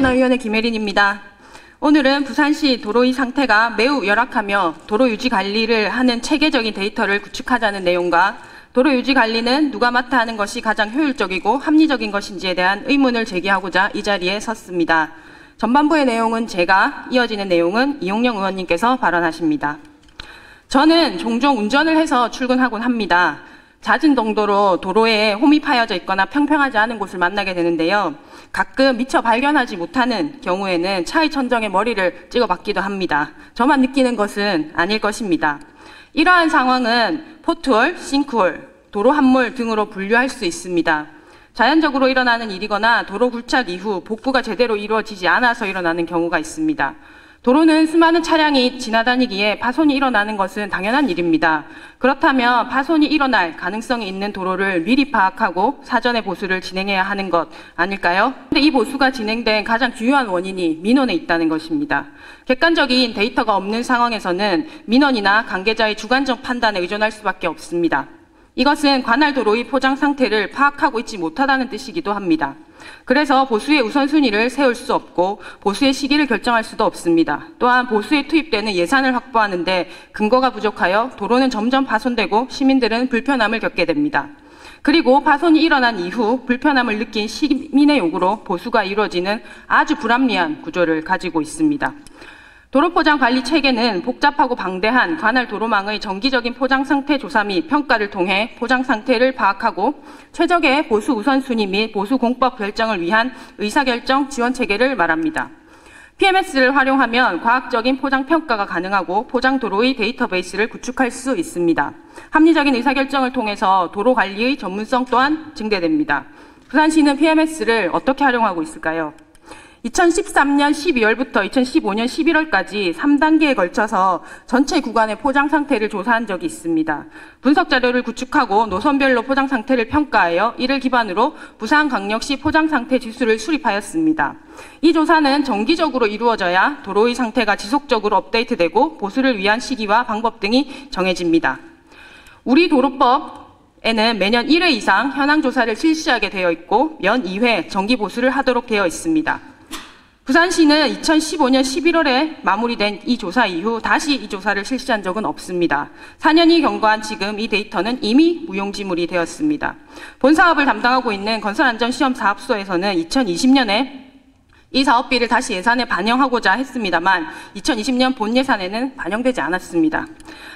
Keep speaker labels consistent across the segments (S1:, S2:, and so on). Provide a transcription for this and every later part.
S1: 언어위원회 김혜린입니다. 오늘은 부산시 도로의 상태가 매우 열악하며 도로 유지 관리를 하는 체계적인 데이터를 구축하자는 내용과 도로 유지 관리는 누가 맡아 하는 것이 가장 효율적이고 합리적인 것인지에 대한 의문을 제기하고자 이 자리에 섰습니다. 전반부의 내용은 제가, 이어지는 내용은 이용영 의원님께서 발언하십니다. 저는 종종 운전을 해서 출근하곤 합니다. 잦은 정도로 도로에 홈이 파여져 있거나 평평하지 않은 곳을 만나게 되는데요. 가끔 미처 발견하지 못하는 경우에는 차의 천정에 머리를 찍어박기도 합니다. 저만 느끼는 것은 아닐 것입니다. 이러한 상황은 포트홀, 싱크홀, 도로 함몰 등으로 분류할 수 있습니다. 자연적으로 일어나는 일이거나 도로 굴착 이후 복구가 제대로 이루어지지 않아서 일어나는 경우가 있습니다. 도로는 수많은 차량이 지나다니기에 파손이 일어나는 것은 당연한 일입니다. 그렇다면 파손이 일어날 가능성이 있는 도로를 미리 파악하고 사전에 보수를 진행해야 하는 것 아닐까요? 그런데 이 보수가 진행된 가장 중요한 원인이 민원에 있다는 것입니다. 객관적인 데이터가 없는 상황에서는 민원이나 관계자의 주관적 판단에 의존할 수밖에 없습니다. 이것은 관할 도로의 포장 상태를 파악하고 있지 못하다는 뜻이기도 합니다. 그래서 보수의 우선순위를 세울 수 없고 보수의 시기를 결정할 수도 없습니다. 또한 보수에 투입되는 예산을 확보하는 데 근거가 부족하여 도로는 점점 파손되고 시민들은 불편함을 겪게 됩니다. 그리고 파손이 일어난 이후 불편함을 느낀 시민의 요구로 보수가 이루어지는 아주 불합리한 구조를 가지고 있습니다. 도로포장 관리 체계는 복잡하고 방대한 관할 도로망의 정기적인 포장 상태 조사 및 평가를 통해 포장 상태를 파악하고 최적의 보수 우선순위 및 보수 공법 결정을 위한 의사결정 지원 체계를 말합니다. PMS를 활용하면 과학적인 포장 평가가 가능하고 포장 도로의 데이터베이스를 구축할 수 있습니다. 합리적인 의사결정을 통해서 도로 관리의 전문성 또한 증대됩니다. 부산시는 PMS를 어떻게 활용하고 있을까요? 2013년 12월부터 2015년 11월까지 3단계에 걸쳐서 전체 구간의 포장 상태를 조사한 적이 있습니다. 분석 자료를 구축하고 노선별로 포장 상태를 평가하여 이를 기반으로 부산광역시 포장 상태 지수를 수립하였습니다. 이 조사는 정기적으로 이루어져야 도로의 상태가 지속적으로 업데이트되고 보수를 위한 시기와 방법 등이 정해집니다. 우리 도로법에는 매년 1회 이상 현황 조사를 실시하게 되어 있고 연 2회 정기 보수를 하도록 되어 있습니다. 부산시는 2015년 11월에 마무리된 이 조사 이후 다시 이 조사를 실시한 적은 없습니다. 4년이 경과한 지금 이 데이터는 이미 무용지물이 되었습니다. 본 사업을 담당하고 있는 건설안전시험사업소에서는 2020년에 이 사업비를 다시 예산에 반영하고자 했습니다만 2020년 본 예산에는 반영되지 않았습니다.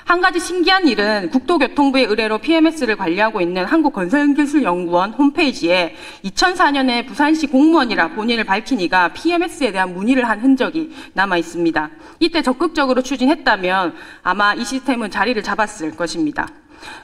S1: 한 가지 신기한 일은 국토교통부의 의뢰로 PMS를 관리하고 있는 한국건설기술연구원 홈페이지에 2004년에 부산시 공무원이라 본인을 밝힌 이가 PMS에 대한 문의를 한 흔적이 남아 있습니다. 이때 적극적으로 추진했다면 아마 이 시스템은 자리를 잡았을 것입니다.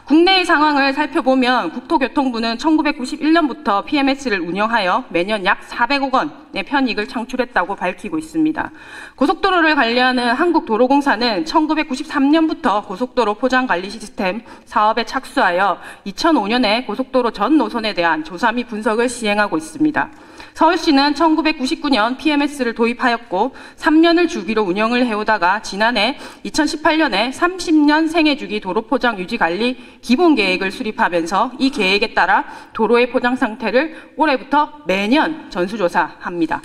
S1: 국내의 상황을 살펴보면 국토교통부는 1991년부터 PMS를 운영하여 매년 약 400억 원의 편익을 창출했다고 밝히고 있습니다. 고속도로를 관리하는 한국도로공사는 1993년부터 고속도로 포장관리 시스템 사업에 착수하여 2005년에 고속도로 전 노선에 대한 조사 및 분석을 시행하고 있습니다. 서울시는 1999년 PMS를 도입하였고 3년을 주기로 운영을 해오다가 지난해 2018년에 30년 생애주기 도로포장 유지관리 기본계획을 수립하면서 이 계획에 따라 도로의 포장 상태를 올해부터 매년 전수조사합니다.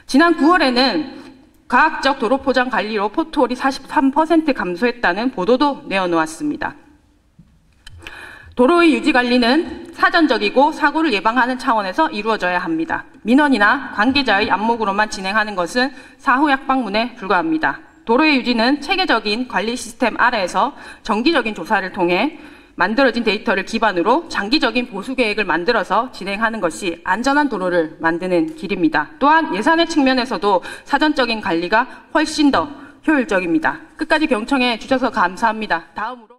S1: 지난 9월에는 과학적 도로포장 관리로 포트홀이 43% 감소했다는 보도도 내어놓았습니다. 도로의 유지관리는 사전적이고 사고를 예방하는 차원에서 이루어져야 합니다. 민원이나 관계자의 안목으로만 진행하는 것은 사후 약방문에 불과합니다. 도로의 유지는 체계적인 관리 시스템 아래에서 정기적인 조사를 통해 만들어진 데이터를 기반으로 장기적인 보수 계획을 만들어서 진행하는 것이 안전한 도로를 만드는 길입니다. 또한 예산의 측면에서도 사전적인 관리가 훨씬 더 효율적입니다. 끝까지 경청해 주셔서 감사합니다. 다음으로